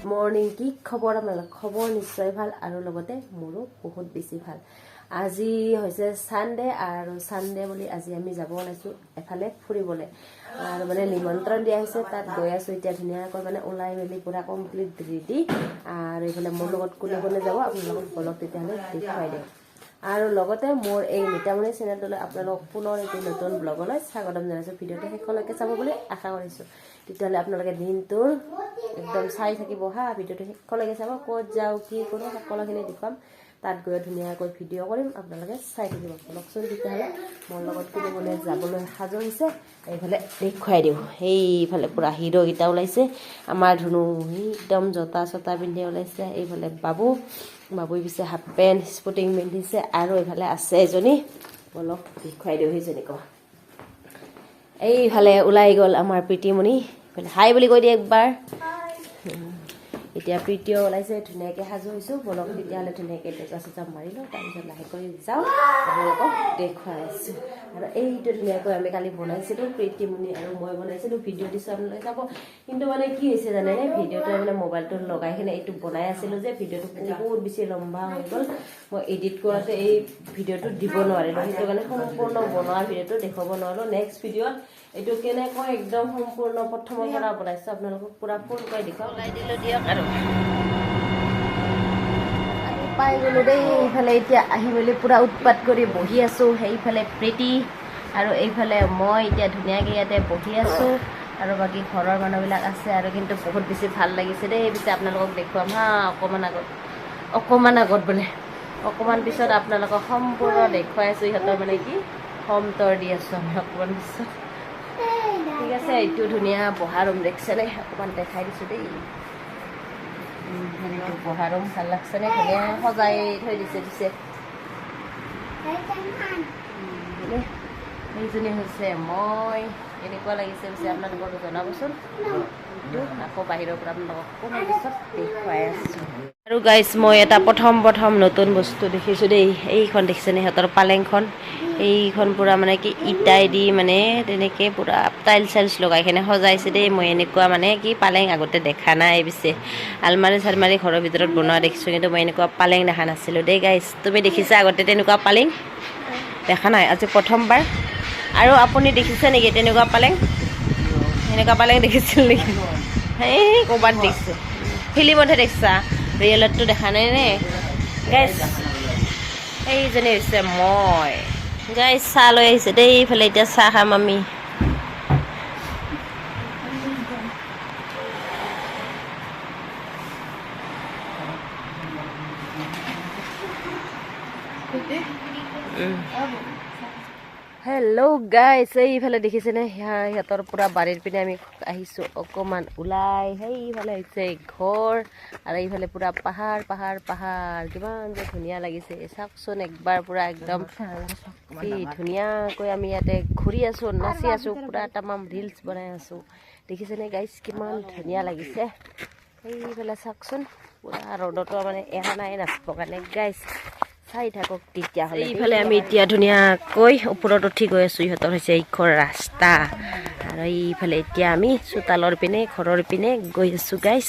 Good morning. কি খবৰ আপোনালোকৰ? খবৰ নিশ্চয় ভাল আৰু লগতে মোৰো বহুত বেছি ভাল। আজি হৈছে সানডে আৰু সানডে বুলি আজি আমি যাব ওলাইছোঁ এফালে ফুৰিবলৈ আৰু মানে নিমন্ত্ৰণ দিয়া হৈছে, তাত গৈ আছোঁ এতিয়া ধুনীয়াকৈ মানে ওলাই মেলি পূৰা কমপ্লিট ৰেডি। আৰু এইফালে মোৰ লগত কোনে কোনে যাব আপোনালোকক বলক তেতিয়াহ'লে দেখুৱাই দিওঁ। আৰু লগতে মোৰ এই মিতামণি চেনেলটোলৈ আপোনালোকক পুনৰ এটি নতুন ব্লগলৈ স্বাগতম জনাইছোঁ। ভিডিঅ'টো শেষলৈকে চাব বুলি আশা কৰিছোঁ। তেতিয়াহ'লে আপোনালোকে দিনটোৰ একদম চাই থাকিব হা, ভিডিঅ'টো শেষলৈকে চাব। ক'ত যাওঁ কি কৰোঁ সকলোখিনি দেখুৱাম, তাত গৈ ধুনীয়াকৈ ভিডিঅ' কৰিম, আপোনালোকে চাই থাকিব। বলকচোন তেতিয়াহ'লে মোৰ লগত কোনে কোনে যাবলৈ সাজু হৈছে এইফালে দেখুৱাই দিওঁ। সেইফালে পূৰা হিৰোকেইটা ওলাইছে, আমাৰ ধুনু একদম জোতা চোতা পিন্ধি ওলাইছে। এইফালে বাবুই পিছে হাফ পেণ্ট স্পৰ্টিং পিন্ধিছে আৰু এইফালে আছে এজনী, বলক দেখুৱাই দিওঁ সেইজনী ক। এইফালে ওলাই গ'ল আমাৰ প্ৰীতিমণি, এইফালে হাই বুলি কৈ দিয়ে একবাৰ। এতিয়া প্ৰীতিও ওলাইছে, ধুনীয়াকৈ সাজু হৈছোঁ। বলক তেতিয়াহ'লে ধুনীয়াকৈ টেকা চেকা মাৰি লওঁ, তাৰপিছত লাহেকৈ যাওঁ, আপোনালোকক দেখুৱাই আছোঁ। আৰু এইটো ধুনীয়াকৈ আমি কালি বনাইছিলোঁ, প্ৰীতিমণি আৰু মই বনাইছিলোঁ, ভিডিঅ' দিছোঁ আপোনালোকে চাব। কিন্তু মানে কি হৈছে জানেনে, ভিডিঅ'টো মানে মোবাইলটো লগাই কিনে এইটো বনাই আছিলোঁ যে ভিডিঅ'টো বহুত বেছি লম্বা হৈ গ'ল। মই এডিট কৰাতে এই ভিডিঅ'টো দিব নোৱাৰিলোঁ, সেইটো কাৰণে সম্পূৰ্ণ বনোৱা ভিডিঅ'টো দেখুৱাব নোৱাৰোঁ। নেক্সট ভিডিঅ'ত এইটো কেনেকৈ একদম সম্পূৰ্ণ প্ৰথমৰ পৰা বনাইছোঁ আপোনালোকক পূৰা ফুলকৈ দেখুৱাম। ওলাই দিলোঁ দিয়ক আৰু পাই গ'লোঁ দেই। এইফালে এতিয়া আহি মেলি পূৰা উৎপাত কৰি বহি আছোঁ। সেইফালে প্ৰীতি আৰু এইফালে মই এতিয়া ধুনীয়াকৈ ইয়াতে বহি আছোঁ আৰু বাকী ঘৰৰ মানুহবিলাক আছে। আৰু কিন্তু বহুত বেছি ভাল লাগিছে দেই। পিছে আপোনালোকক দেখুৱাম হা, অকণমান আগত বোলে অকণমান পিছত আপোনালোকক সম্পূৰ্ণ দেখুৱাই আছোঁ। ইহঁতৰ মানে কি হোম টুৰ দি আছোঁ আমি অকণমান পিছত। ঠিক আছে, এইটো ধুনীয়া বহা ৰুম দেখিছেনে, অকণমান দেখাই দিছোঁ দেই। এইটো বহা ৰুম ভাল লাগছেনে, ধুনীয়া সজাই থৈ দিছে পিছে। সেইজনী হৈছে মই, এনেকুৱা লাগিছে পিছে আপোনালোকক জনাবচোন। আকৌ বাহিৰৰ পৰা আপোনালোকক অকণমান পিছত দেখুৱাই আছোঁ। আৰু গাইজ মই এটা প্ৰথম নতুন বস্তু দেখিছোঁ দেই। এইখন দেখিছেনে সিহঁতৰ পালেংখন, এইখন পূৰা মানে কি ইটাই দি মানে তেনেকৈ পূৰা টাইলছ লগাই কিনে সজাইছে দেই। মই এনেকুৱা মানে কি পালেং আগতে দেখা নাই পিছে, আলমাৰি চালমাৰি ঘৰৰ ভিতৰত বনোৱা দেখিছোঁ, কিন্তু মই এনেকুৱা পালেং দেখা নাছিলোঁ দেই গাইজ। তুমি দেখিছা আগতে তেনেকুৱা পালেং? দেখা নাই, আজি প্ৰথমবাৰ। আৰু আপুনি দেখিছে নেকি তেনেকুৱা পালেং? এনেকুৱা পালেং দেখিছিল নেকি? এই ক'ৰবাত দেখিছে, ফিল্মতহে দেখিছা, ৰিয়েলতটো দেখা নাই নে গাইজ? এইজনী হৈছে মই গাইজ। চাহ লৈ আহিছে দেই এইফালে, এতিয়া চাহ খাম আমি। হেল্ল' গাইজ, এইফালে দেখিছেনে সিহঁতৰ পূৰা বাৰীৰ পিনে আমি আহিছোঁ অকণমান ওলাই। সেইফালে হৈছে ঘৰ আৰু এইফালে পূৰা পাহাৰ কিমান যে ধুনীয়া লাগিছে চাওকচোন একবাৰ। পূৰা একদম কি ধুনীয়াকৈ আমি ইয়াতে ঘূৰি আছোঁ, নাচি আছোঁ, পূৰা তামাম ৰিলচ বনাই আছোঁ। দেখিছেনে গাইজ কিমান ধুনীয়া লাগিছে। সেইফালে চাওকচোন, পূৰা ৰ'দতো মানে এৰা নাই নাচিবৰ কাৰণে গাইজ। চাই থাকক তেতিয়াহ'লে। এইফালে আমি এতিয়া ধুনীয়াকৈ ওপৰত উঠি গৈ আছোঁ। ইহঁতৰ হৈছে এইখন ৰাস্তা আৰু এইফালে এতিয়া আমি চোতালৰ পিনে ঘৰৰ পিনে গৈ আছোঁ গাইজ।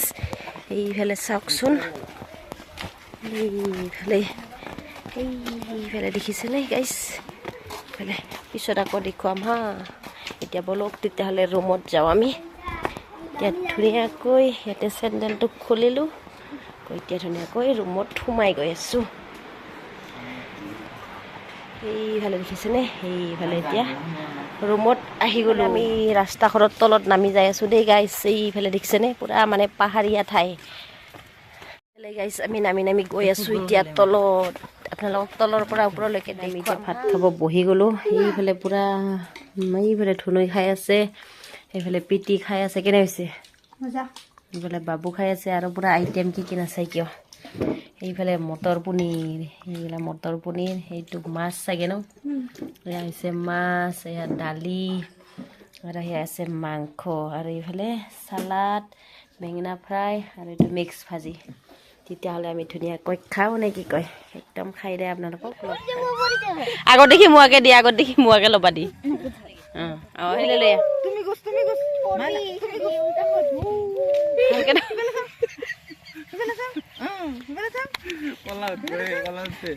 এইফালে চাওকচোন, এইফালে দেখিছেনে গাইজ? এইফালে পিছত আকৌ দেখুৱাম হা। এতিয়া বলক তেতিয়াহ'লে ৰুমত যাওঁ আমি। এতিয়া ধুনীয়াকৈ ইয়াতে চেণ্ডেলটো খুলিলোঁ, এতিয়া ধুনীয়াকৈ ৰুমত সোমাই গৈ আছোঁ। সেইফালে দেখিছেনে, সেইফালে এতিয়া ৰুমত আহি গ'লোঁ। আমি ৰাস্তাখনৰ তলত নামি যাই আছোঁ দেই গাইজ। এইফালে দেখিছেনে পূৰা মানে পাহাৰীয়া ঠাই। গাইজ আমি নামি গৈ আছোঁ এতিয়া তলত, আপোনালোকক তলৰ পৰা ওপৰলৈকে নামি এতিয়া ভাত খাব বহি গ'লোঁ। সেইফালে পূৰা এইফালে ধুনুই খাই আছে, সেইফালে প্ৰীতি খাই আছে। কেনে হৈছে? এইফালে বাবু খাই আছে আৰু পূৰা আইটেম কি নাচাই কিয়। এইফালে মটৰ পনীৰ, এইবিলাক মটৰ পনীৰ, সেইটো মাছ চাগে ন? এয়া হৈছে মাছ, এয়া দালি আৰু সেয়া আছে মাংস আৰু এইফালে চালাড, বেঙেনা ফ্ৰাই আৰু এইটো মিক্স ভাজি। তেতিয়াহ'লে আমি ধুনীয়াকৈ খাওঁ নে কি কয়? একদম খাই দে আপোনালোকক। আগত দেখি মোৱাকে ল'বা দি। অঁ সেই লৈ কলা উঠছে